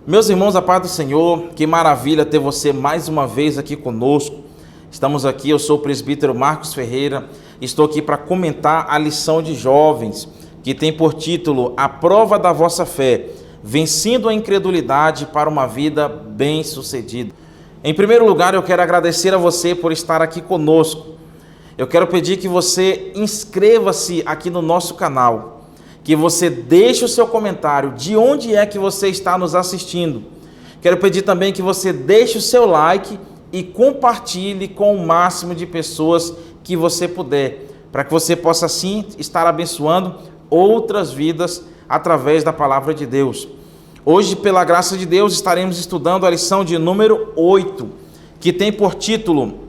Meus irmãos, a paz do Senhor, que maravilha ter você mais uma vez aqui conosco. Estamos aqui, eu sou o presbítero Marcos Ferreira, estou aqui para comentar a lição de jovens, que tem por título A Prova da Vossa Fé, vencendo a incredulidade para uma vida bem-sucedida. Em primeiro lugar, eu quero agradecer a você por estar aqui conosco. Eu quero pedir que você inscreva-se aqui no nosso canal, que você deixe o seu comentário de onde é que você está nos assistindo. Quero pedir também que você deixe o seu like e compartilhe com o máximo de pessoas que você puder, para que você possa assim estar abençoando outras vidas através da palavra de Deus. Hoje, pela graça de Deus, estaremos estudando a lição de número 8, que tem por título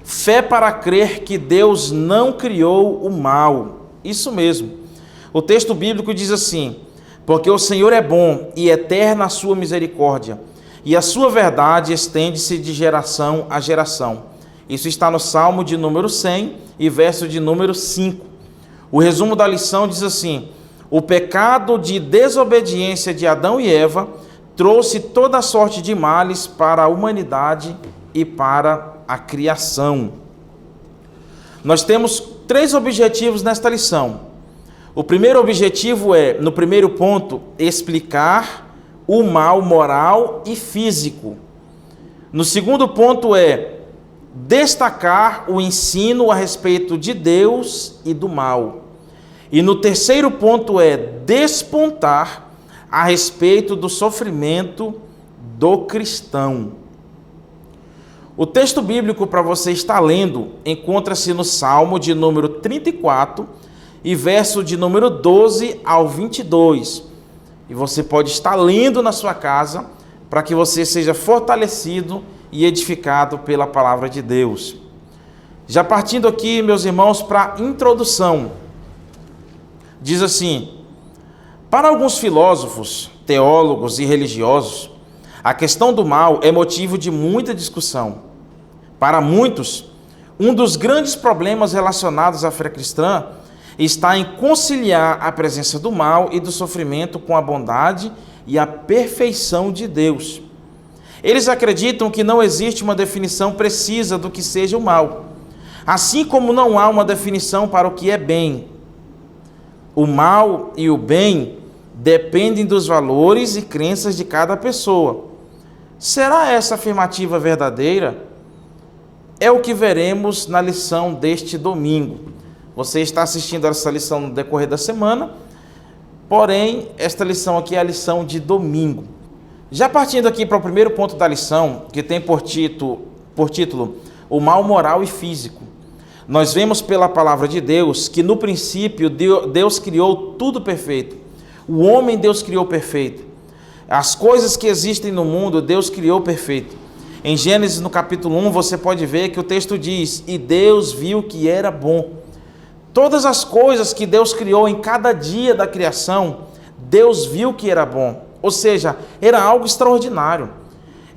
Fé para crer que Deus não criou o mal. Isso mesmo. O texto bíblico diz assim: porque o Senhor é bom e eterna a sua misericórdia, e a sua verdade estende-se de geração a geração. Isso está no Salmo de número 100 e verso de número 5. O resumo da lição diz assim: o pecado de desobediência de Adão e Eva trouxe toda sorte de males para a humanidade e para a criação. Nós temos 3 objetivos nesta lição. O primeiro objetivo é, no primeiro ponto, explicar o mal moral e físico. No segundo ponto é destacar o ensino a respeito de Deus e do mal. E no terceiro ponto é despontar a respeito do sofrimento do cristão. O texto bíblico para você estar lendo encontra-se no Salmo de número 34, e verso de número 12 ao 22. E você pode estar lendo na sua casa para que você seja fortalecido e edificado pela palavra de Deus. Já partindo aqui, meus irmãos, para a introdução. Diz assim: para alguns filósofos, teólogos e religiosos, a questão do mal é motivo de muita discussão. Para muitos, um dos grandes problemas relacionados à fé cristã está em conciliar a presença do mal e do sofrimento com a bondade e a perfeição de Deus. Eles acreditam que não existe uma definição precisa do que seja o mal, assim como não há uma definição para o que é bem. O mal e o bem dependem dos valores e crenças de cada pessoa. Será essa afirmativa verdadeira? É o que veremos na lição deste domingo. Você está assistindo essa lição no decorrer da semana, porém, esta lição aqui é a lição de domingo. Já partindo aqui para o primeiro ponto da lição, que tem por título o mal moral e físico. Nós vemos pela palavra de Deus que no princípio Deus criou tudo perfeito. O homem Deus criou perfeito. As coisas que existem no mundo Deus criou perfeito. Em Gênesis no capítulo 1 você pode ver que o texto diz: e Deus viu que era bom. Todas as coisas que Deus criou em cada dia da criação, Deus viu que era bom. Ou seja, era algo extraordinário.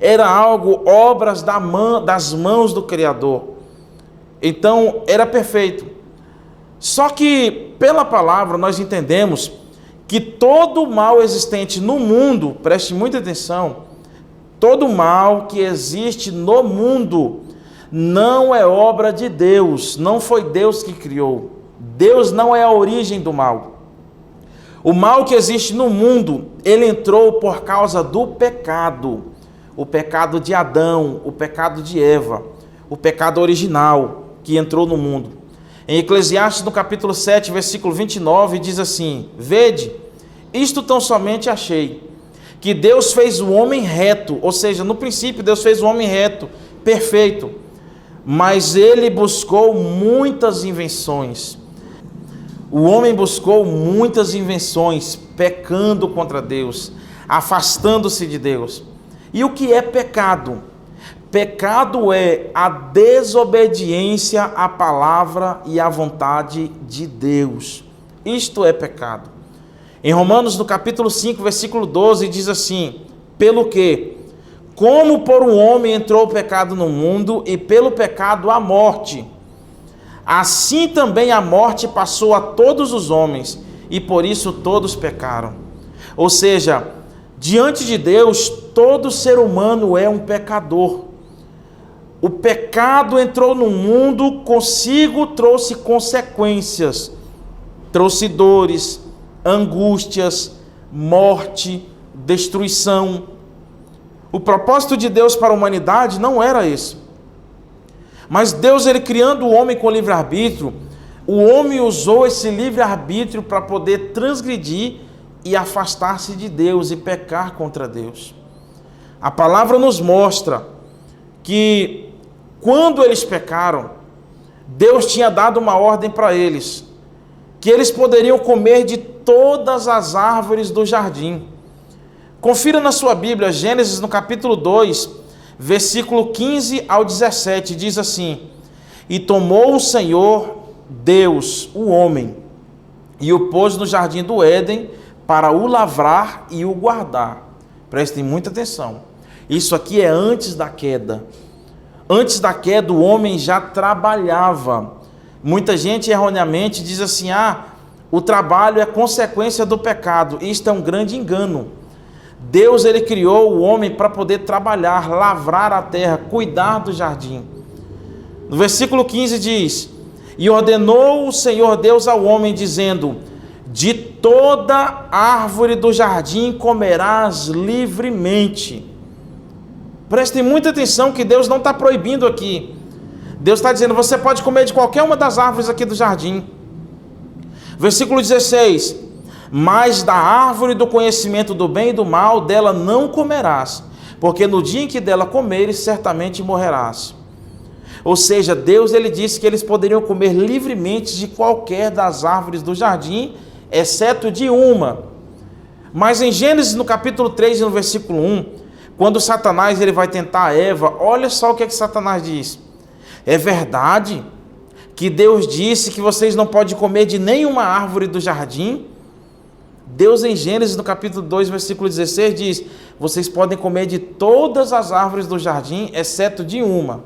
Era algo, obras das mãos do Criador. Então, era perfeito. Só que, pela palavra, nós entendemos que todo o mal existente no mundo, preste muita atenção, todo o mal que existe no mundo não é obra de Deus, não foi Deus que criou. Deus não é a origem do mal. O mal que existe no mundo, ele entrou por causa do pecado. O pecado de Adão, o pecado de Eva, o pecado original que entrou no mundo. Em Eclesiastes, no capítulo 7, versículo 29, diz assim: vede, isto tão somente achei, que Deus fez o homem reto, ou seja, no princípio Deus fez o homem reto, perfeito, mas ele buscou muitas invenções. O homem buscou muitas invenções, pecando contra Deus, afastando-se de Deus. E o que é pecado? Pecado é a desobediência à palavra e à vontade de Deus. Isto é pecado. Em Romanos, no capítulo 5, versículo 12, diz assim: pelo que, como por um homem entrou o pecado no mundo, e pelo pecado a morte, assim também a morte passou a todos os homens, e por isso todos pecaram. Ou seja, Diante de Deus, todo ser humano é um pecador. O pecado entrou no mundo, consigo trouxe consequências, trouxe dores, angústias, morte, destruição. O propósito de Deus para a humanidade não era esse. Mas Deus, ele criando o homem com livre-arbítrio, o homem usou esse livre-arbítrio para poder transgredir e afastar-se de Deus e pecar contra Deus. A palavra nos mostra que quando eles pecaram, Deus tinha dado uma ordem para eles, que eles poderiam comer de todas as árvores do jardim. Confira na sua Bíblia, Gênesis no capítulo 2, versículo 15 ao 17, diz assim: E tomou o Senhor Deus, o homem, e o pôs no jardim do Éden para o lavrar e o guardar. Prestem muita atenção. Isso aqui é antes da queda. Antes da queda, o homem já trabalhava. Muita gente erroneamente diz assim: o trabalho é consequência do pecado. Isto é um grande engano. Deus, ele criou o homem para poder trabalhar, lavrar a terra, cuidar do jardim. No versículo 15 diz: E ordenou o Senhor Deus ao homem, dizendo: De toda árvore do jardim comerás livremente. Prestem muita atenção que Deus não está proibindo aqui. Deus está dizendo: você pode comer de qualquer uma das árvores aqui do jardim. Versículo 16: Mas da árvore do conhecimento do bem e do mal, dela não comerás, porque no dia em que dela comeres, certamente morrerás. Ou seja, Deus, ele disse que eles poderiam comer livremente de qualquer das árvores do jardim, exceto de uma. Mas em Gênesis, no capítulo 3, no versículo 1, quando Satanás ele vai tentar Eva, olha só o que Satanás diz: É verdade que Deus disse que vocês não podem comer de nenhuma árvore do jardim? Deus, em Gênesis, no capítulo 2, versículo 16, diz: Vocês podem comer de todas as árvores do jardim, exceto de uma.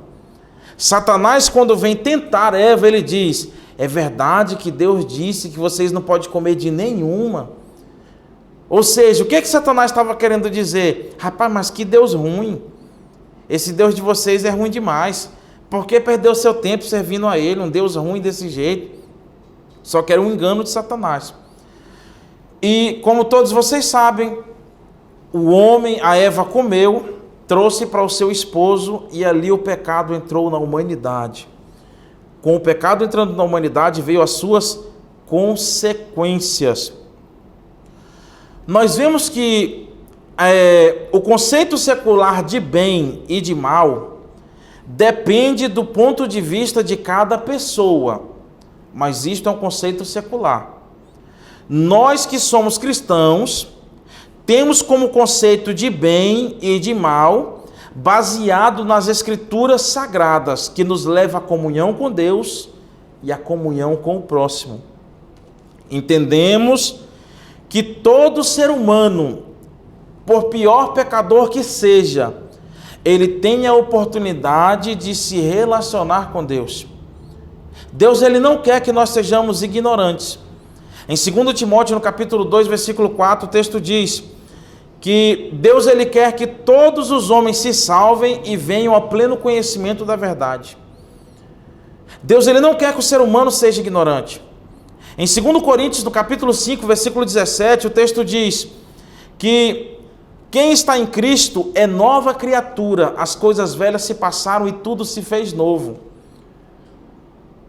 Satanás, quando vem tentar Eva, ele diz: É verdade que Deus disse que vocês não podem comer de nenhuma? Ou seja, o que Satanás estava querendo dizer? Rapaz, mas que Deus ruim. Esse Deus de vocês é ruim demais. Por que perdeu seu tempo servindo a ele? Um Deus ruim desse jeito. Só que era um engano de Satanás. E como todos vocês sabem, o homem, a Eva comeu, trouxe para o seu esposo, e ali o pecado entrou na humanidade. Com o pecado entrando na humanidade, veio as suas consequências. Nós vemos que o conceito secular de bem e de mal depende do ponto de vista de cada pessoa, mas isto é um conceito secular. Nós que somos cristãos, temos como conceito de bem e de mal baseado nas escrituras sagradas, que nos leva à comunhão com Deus e à comunhão com o próximo. Entendemos que todo ser humano, por pior pecador que seja, ele tem a oportunidade de se relacionar com Deus. Deus, ele não quer que nós sejamos ignorantes. Em 2 Timóteo, no capítulo 2, versículo 4, o texto diz que Deus, ele quer que todos os homens se salvem e venham ao pleno conhecimento da verdade. Deus, ele não quer que o ser humano seja ignorante. Em 2 Coríntios, no capítulo 5, versículo 17, o texto diz que quem está em Cristo é nova criatura, as coisas velhas se passaram e tudo se fez novo.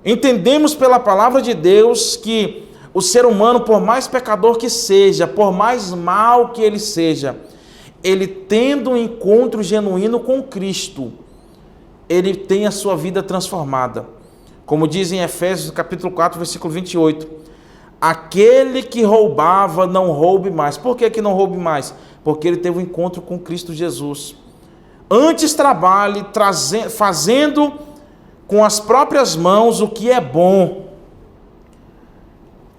Entendemos pela palavra de Deus que o ser humano, por mais pecador que seja, por mais mal que ele seja, ele tendo um encontro genuíno com Cristo, ele tem a sua vida transformada. Como diz em Efésios, capítulo 4, versículo 28, aquele que roubava, não roube mais. Por que não roube mais? Porque ele teve um encontro com Cristo Jesus. Antes trabalhe, fazendo com as próprias mãos o que é bom,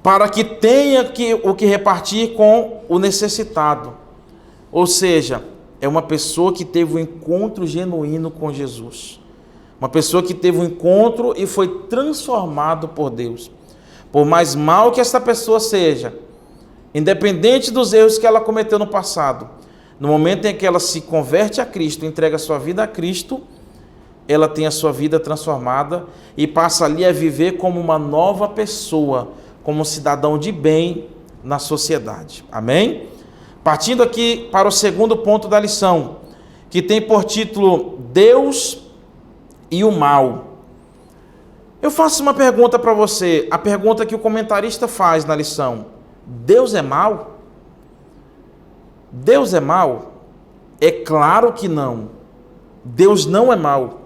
para que tenha o que repartir com o necessitado. Ou seja, é uma pessoa que teve um encontro genuíno com Jesus. Uma pessoa que teve um encontro e foi transformado por Deus. Por mais mal que essa pessoa seja, independente dos erros que ela cometeu no passado, no momento em que ela se converte a Cristo, entrega a sua vida a Cristo, ela tem a sua vida transformada e passa ali a viver como uma nova pessoa, como um cidadão de bem na sociedade. Amém? Partindo aqui para o segundo ponto da lição, que tem por título Deus e o mal. Eu faço uma pergunta para você, a pergunta que o comentarista faz na lição: Deus é mau? Deus é mau? É claro que não. Deus não é mau.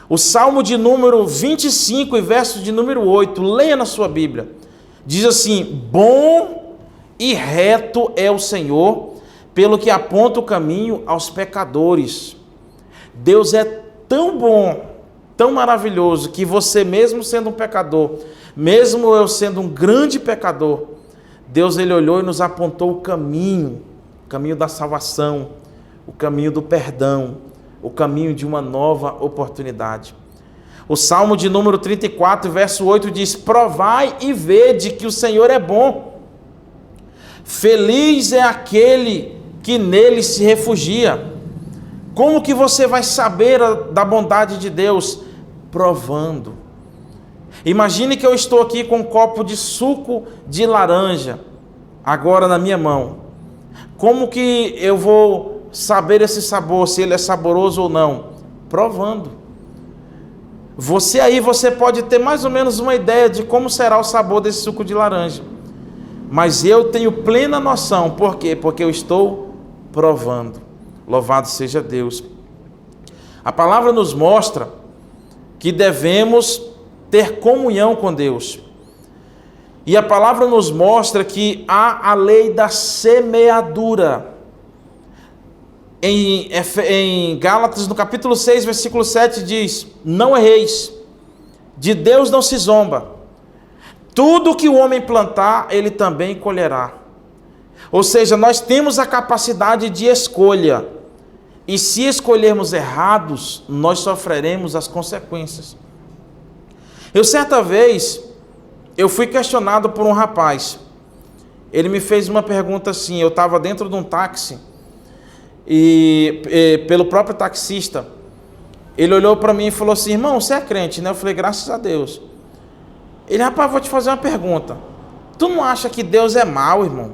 O Salmo de número 25 e verso de número 8, leia na sua Bíblia, diz assim: bom e reto é o Senhor, pelo que aponta o caminho aos pecadores. Deus é tão bom, tão maravilhoso, que você mesmo sendo um pecador, mesmo eu sendo um grande pecador, Deus ele olhou e nos apontou o caminho da salvação, o caminho do perdão, o caminho de uma nova oportunidade. O Salmo de número 34, verso 8 diz: provai e vede que o Senhor é bom. Feliz é aquele que nele se refugia. Como que você vai saber da bondade de Deus? Provando. Imagine que eu estou aqui com um copo de suco de laranja, agora na minha mão. Como que eu vou saber esse sabor, se ele é saboroso ou não? Provando. Você pode ter mais ou menos uma ideia de como será o sabor desse suco de laranja. Mas eu tenho plena noção. Por quê? Porque eu estou provando. Louvado seja Deus. A palavra nos mostra que devemos ter comunhão com Deus. E a palavra nos mostra que há a lei da semeadura. Em Gálatas, no capítulo 6, versículo 7, diz: não erreis, de Deus não se zomba. Tudo que o homem plantar, ele também colherá. Ou seja, nós temos a capacidade de escolha. E se escolhermos errados, nós sofreremos as consequências. Certa vez, eu fui questionado por um rapaz. Ele me fez uma pergunta assim, eu estava dentro de um táxi, e pelo próprio taxista, ele olhou para mim e falou assim: irmão, você é crente, né? Eu falei: graças a Deus. Ele: rapaz, vou te fazer uma pergunta. Tu não acha que Deus é mau, irmão?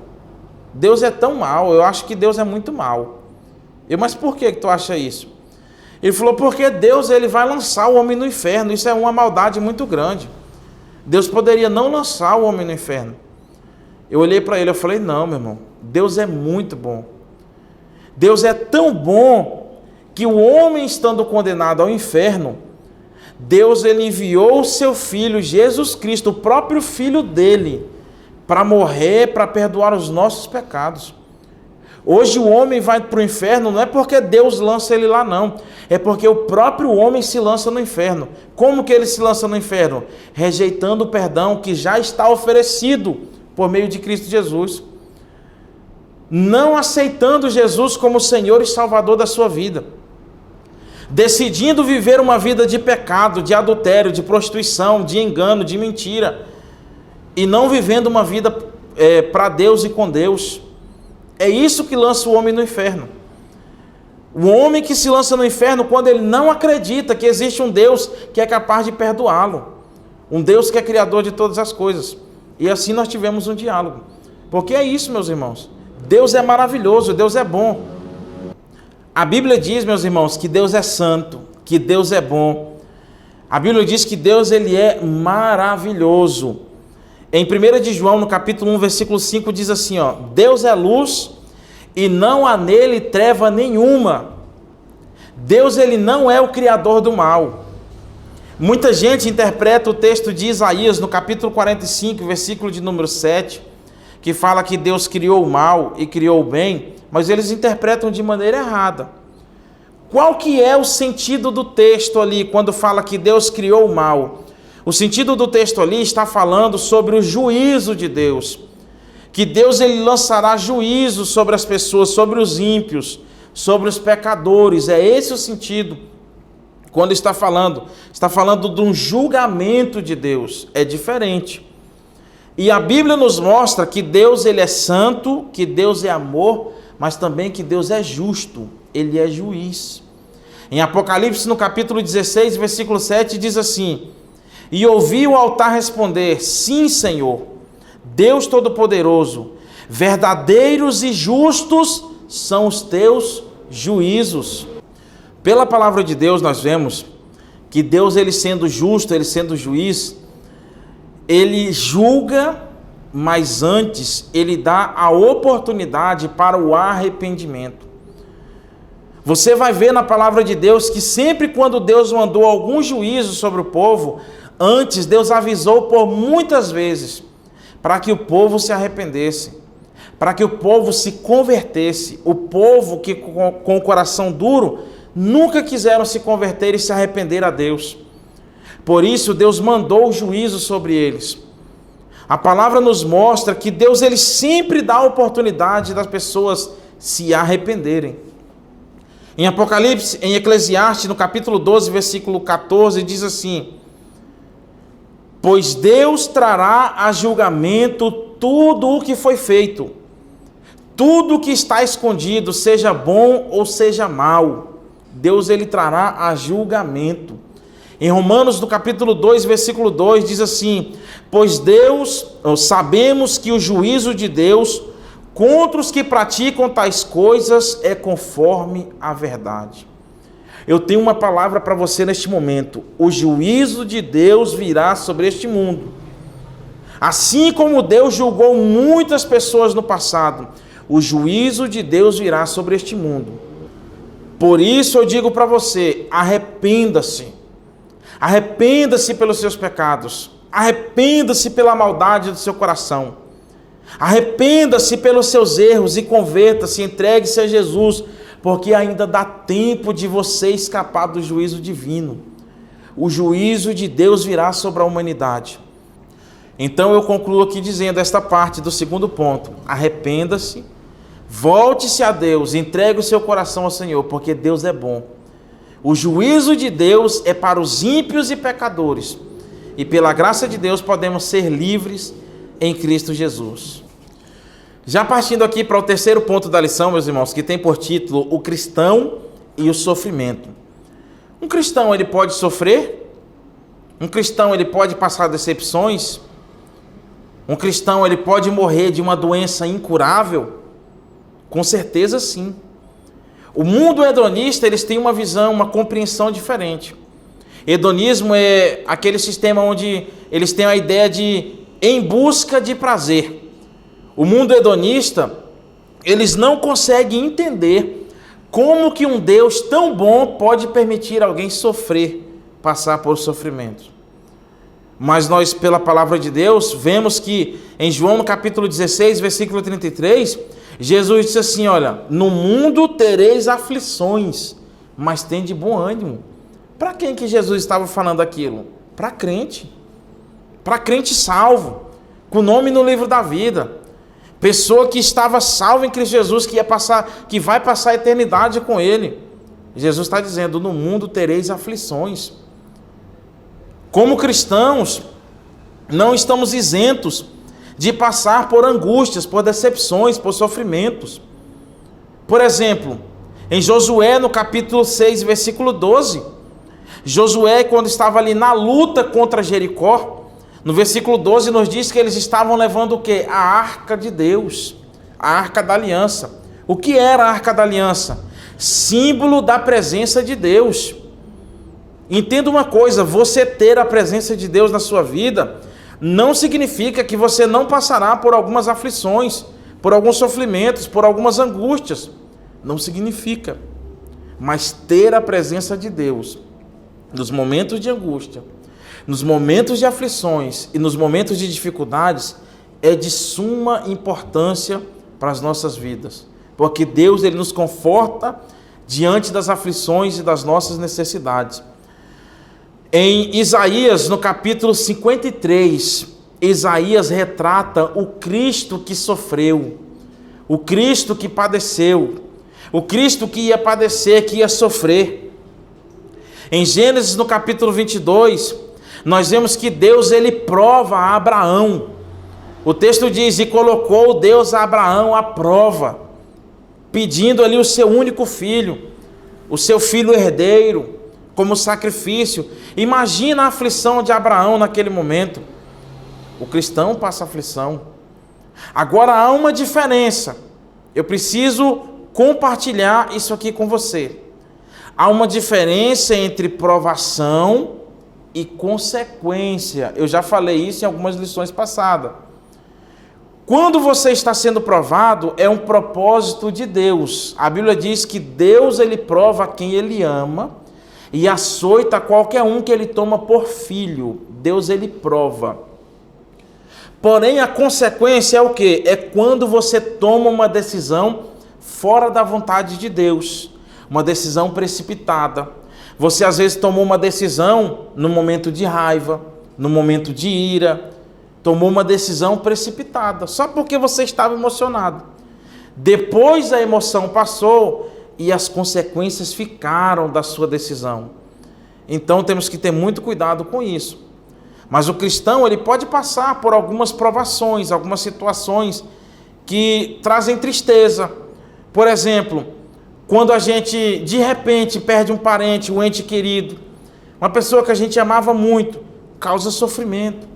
Deus é tão mau, eu acho que Deus é muito mau. Mas por que tu acha isso? Ele falou: porque Deus ele vai lançar o homem no inferno, isso é uma maldade muito grande. Deus poderia não lançar o homem no inferno. Eu olhei para ele e falei: não, meu irmão, Deus é muito bom. Deus é tão bom que o homem estando condenado ao inferno, Deus ele enviou o seu Filho, Jesus Cristo, o próprio Filho dele, para morrer, para perdoar os nossos pecados. Hoje o homem vai para o inferno não é porque Deus lança ele lá não, é porque o próprio homem se lança no inferno. Como que ele se lança no inferno? Rejeitando o perdão que já está oferecido por meio de Cristo Jesus. Não aceitando Jesus como Senhor e Salvador da sua vida. Decidindo viver uma vida de pecado, de adultério, de prostituição, de engano, de mentira. E não vivendo uma vida para Deus e com Deus. É isso que lança o homem no inferno. O homem que se lança no inferno quando ele não acredita que existe um Deus que é capaz de perdoá-lo. Um Deus que é criador de todas as coisas. E assim nós tivemos um diálogo. Porque é isso, meus irmãos. Deus é maravilhoso, Deus é bom. A Bíblia diz, meus irmãos, que Deus é santo, que Deus é bom. A Bíblia diz que Deus ele é maravilhoso. Em 1 de João, no capítulo 1, versículo 5, diz assim, ó: Deus é luz e não há nele treva nenhuma. Deus ele não é o criador do mal. Muita gente interpreta o texto de Isaías, no capítulo 45, versículo de número 7, que fala que Deus criou o mal e criou o bem, mas eles interpretam de maneira errada. Qual que é o sentido do texto ali, quando fala que Deus criou o mal? O sentido do texto ali está falando sobre o juízo de Deus. Que Deus ele lançará juízo sobre as pessoas, sobre os ímpios, sobre os pecadores. É esse o sentido. Quando está falando de um julgamento de Deus. É diferente. E a Bíblia nos mostra que Deus ele é santo, que Deus é amor, mas também que Deus é justo, Ele é juiz. Em Apocalipse, no capítulo 16, versículo 7, diz assim: e ouvi o altar responder: sim, Senhor, Deus Todo-Poderoso, verdadeiros e justos são os teus juízos. Pela palavra de Deus nós vemos que Deus, Ele sendo justo, Ele sendo juiz, Ele julga, mas antes Ele dá a oportunidade para o arrependimento. Você vai ver na palavra de Deus que sempre quando Deus mandou algum juízo sobre o povo, antes Deus avisou por muitas vezes para que o povo se arrependesse, para que o povo se convertesse. O povo que com o coração duro nunca quiseram se converter e se arrepender a Deus. Por isso Deus mandou o juízo sobre eles. A palavra nos mostra que Deus, Ele sempre dá a oportunidade das pessoas se arrependerem. Em Apocalipse, em Eclesiastes, no capítulo 12, versículo 14, diz assim: pois Deus trará a julgamento tudo o que foi feito, tudo o que está escondido, seja bom ou seja mal, Deus, Ele trará a julgamento. Em Romanos, no capítulo 2, versículo 2, diz assim: pois sabemos que o juízo de Deus contra os que praticam tais coisas é conforme a verdade. Eu tenho uma palavra para você neste momento: o juízo de Deus virá sobre este mundo. Assim como Deus julgou muitas pessoas no passado, o juízo de Deus virá sobre este mundo. Por isso eu digo para você: arrependa-se. Arrependa-se pelos seus pecados. Arrependa-se pela maldade do seu coração. Arrependa-se pelos seus erros e converta-se, entregue-se a Jesus, porque ainda dá tempo de você escapar do juízo divino. O juízo de Deus virá sobre a humanidade. Então eu concluo aqui dizendo esta parte do segundo ponto: arrependa-se, volte-se a Deus, entregue o seu coração ao Senhor, porque Deus é bom. O juízo de Deus é para os ímpios e pecadores, e pela graça de Deus podemos ser livres em Cristo Jesus. Já partindo aqui para o terceiro ponto da lição, meus irmãos, que tem por título o cristão e o sofrimento. Um cristão, ele pode sofrer? Um cristão, ele pode passar decepções? Um cristão, ele pode morrer de uma doença incurável? Com certeza sim. O mundo hedonista, eles têm uma visão, uma compreensão diferente. Hedonismo é aquele sistema onde eles têm a ideia de em busca de prazer. O mundo hedonista, eles não conseguem entender como que um Deus tão bom pode permitir alguém sofrer, passar por sofrimento. Mas nós, pela palavra de Deus, vemos que em João no capítulo 16, versículo 33, Jesus disse assim: olha, no mundo tereis aflições, mas tende bom ânimo. Para quem que Jesus estava falando aquilo? Para crente salvo, com nome no livro da vida. Pessoa que estava salva em Cristo Jesus, que vai passar a eternidade com Ele. Jesus está dizendo: no mundo tereis aflições. Como cristãos, não estamos isentos de passar por angústias, por decepções, por sofrimentos. Por exemplo, em Josué, no capítulo 6, versículo 12, Josué, quando estava ali na luta contra Jericó, no versículo 12 nos diz que eles estavam levando o quê? A arca de Deus, a arca da aliança. O que era a arca da aliança? Símbolo da presença de Deus. Entenda uma coisa: você ter a presença de Deus na sua vida não significa que você não passará por algumas aflições, por alguns sofrimentos, por algumas angústias. Não significa. Mas ter a presença de Deus nos momentos de angústia, nos momentos de aflições e nos momentos de dificuldades é de suma importância para as nossas vidas, porque Deus, Ele nos conforta diante das aflições e das nossas necessidades. Em Isaías, no capítulo 53, Isaías retrata o Cristo que sofreu, o Cristo que padeceu, o Cristo que ia padecer, que ia sofrer. Em Gênesis, no capítulo 22, nós vemos que Deus, Ele prova a Abraão. O texto diz: e colocou Deus a Abraão à prova. pedindo ali o seu único filho, o seu filho herdeiro, como sacrifício. Imagina a aflição de Abraão naquele momento. O cristão passa aflição. Agora há uma diferença. Eu preciso compartilhar isso aqui com você. Há uma diferença entre provação e consequência. Eu já falei isso em algumas lições passadas. Quando você está sendo provado, é um propósito de Deus. A Bíblia diz que Deus, ele prova quem ele ama e açoita qualquer um que ele toma por filho. Deus, ele prova. Porém, a consequência é o quê? É quando você toma uma decisão fora da vontade de Deus. Uma decisão precipitada. Você às vezes tomou uma decisão no momento de raiva, no momento de ira, tomou uma decisão precipitada, só porque você estava emocionado. Depois a emoção passou e as consequências ficaram da sua decisão. Então temos que ter muito cuidado com isso. Mas o cristão, ele pode passar por algumas provações, algumas situações que trazem tristeza. Por exemplo, quando a gente de repente perde um parente, um ente querido, uma pessoa que a gente amava muito, causa sofrimento.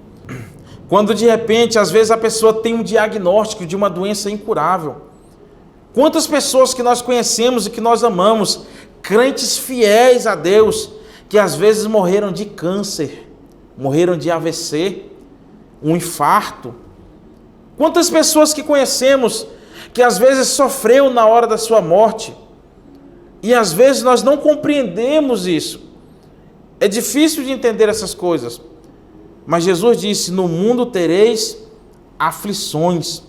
Quando de repente, às vezes a pessoa tem um diagnóstico de uma doença incurável. Quantas pessoas que nós conhecemos e que nós amamos, crentes fiéis a Deus, que às vezes morreram de câncer, morreram de AVC, um infarto. Quantas pessoas que conhecemos que às vezes sofreu na hora da sua morte, e às vezes nós não compreendemos isso. É difícil de entender essas coisas. Mas Jesus disse: no mundo tereis aflições.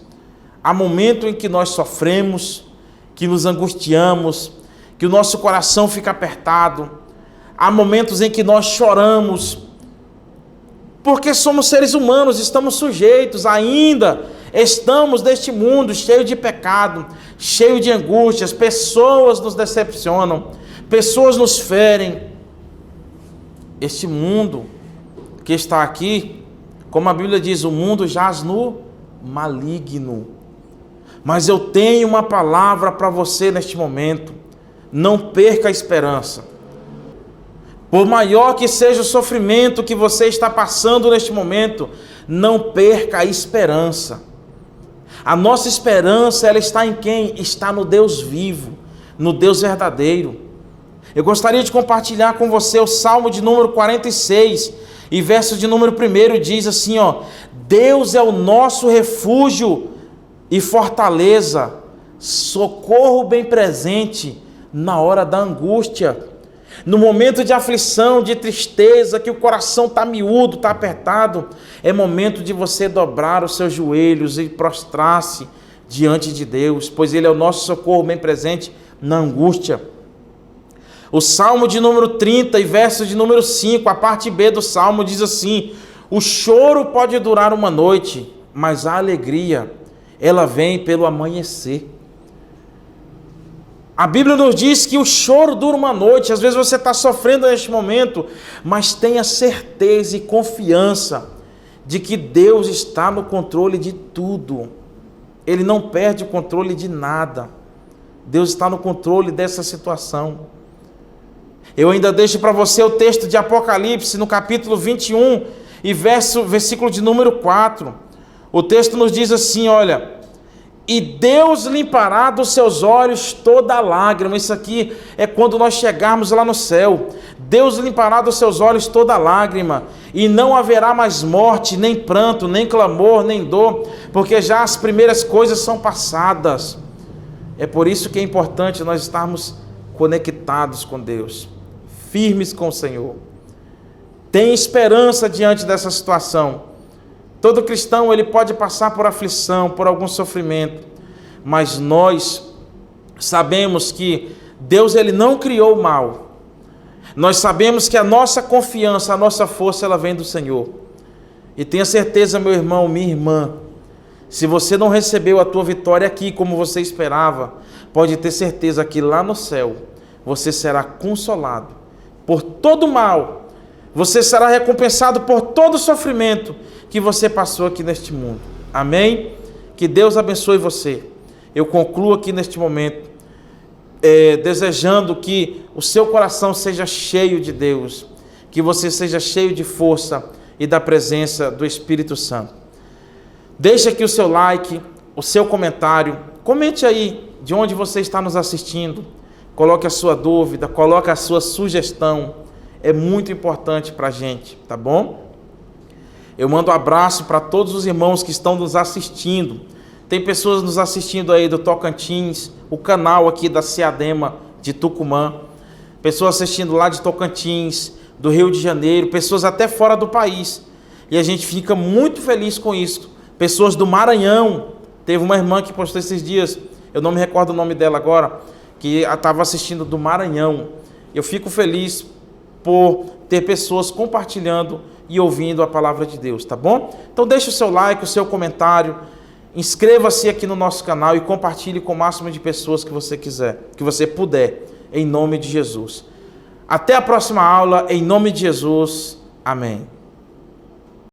Há momento em que nós sofremos, que nos angustiamos, que o nosso coração fica apertado. Há momentos em que nós choramos, porque somos seres humanos, estamos sujeitos ainda, estamos neste mundo cheio de pecado, cheio de angústias, pessoas nos decepcionam, pessoas nos ferem. Este mundo que está aqui, como a Bíblia diz, o mundo jaz no maligno. Mas eu tenho uma palavra para você neste momento: não perca a esperança. Por maior que seja o sofrimento que você está passando neste momento, não perca a esperança. A nossa esperança, ela está em quem? Está no Deus vivo, no Deus verdadeiro. Eu gostaria de compartilhar com você o Salmo de número 46, e verso de número 1 diz assim, ó: Deus é o nosso refúgio e fortaleza, socorro bem presente na hora da angústia. No momento de aflição, de tristeza, que o coração está miúdo, está apertado, é momento de você dobrar os seus joelhos e prostrar-se diante de Deus, pois Ele é o nosso socorro bem presente na angústia. O Salmo de número 30 e verso de número 5, a parte B do Salmo diz assim: o choro pode durar uma noite, mas a alegria, ela vem pelo amanhecer. A Bíblia nos diz que o choro dura uma noite. Às vezes você está sofrendo neste momento, mas tenha certeza e confiança de que Deus está no controle de tudo. Ele não perde o controle de nada. Deus está no controle dessa situação. Eu ainda deixo para você o texto de Apocalipse, no capítulo 21, e versículo de número 4. O texto nos diz assim, olha: e Deus limpará dos seus olhos toda lágrima. Isso aqui é quando nós chegarmos lá no céu. Deus limpará dos seus olhos toda lágrima, e não haverá mais morte, nem pranto, nem clamor, nem dor, porque já as primeiras coisas são passadas. É por isso que é importante nós estarmos conectados com Deus, firmes com o Senhor. Tem esperança diante dessa situação. Todo cristão, ele pode passar por aflição, por algum sofrimento, mas nós sabemos que Deus, ele não criou o mal. Nós sabemos que a nossa confiança, a nossa força, ela vem do Senhor. E tenha certeza, meu irmão, minha irmã, se você não recebeu a tua vitória aqui como você esperava, pode ter certeza que lá no céu você será consolado por todo mal. Você será recompensado por todo o sofrimento que você passou aqui neste mundo. Amém? Que Deus abençoe você. Eu concluo aqui neste momento desejando que o seu coração seja cheio de Deus, que você seja cheio de força e da presença do Espírito Santo. Deixe aqui o seu like, o seu comentário, comente aí de onde você está nos assistindo, coloque a sua dúvida, coloque a sua sugestão, é muito importante para a gente, tá bom? Eu mando um abraço para todos os irmãos que estão nos assistindo. Tem pessoas nos assistindo aí do Tocantins, o canal aqui da Seadema de Tucumã, pessoas assistindo lá de Tocantins, do Rio de Janeiro, pessoas até fora do país. E a gente fica muito feliz com isso. Pessoas do Maranhão, teve uma irmã que postou esses dias, eu não me recordo o nome dela agora, que estava assistindo do Maranhão. Eu fico feliz por ter pessoas compartilhando e ouvindo a palavra de Deus, tá bom? Então deixe o seu like, o seu comentário, inscreva-se aqui no nosso canal e compartilhe com o máximo de pessoas que você quiser, que você puder, em nome de Jesus. Até a próxima aula, em nome de Jesus. Amém.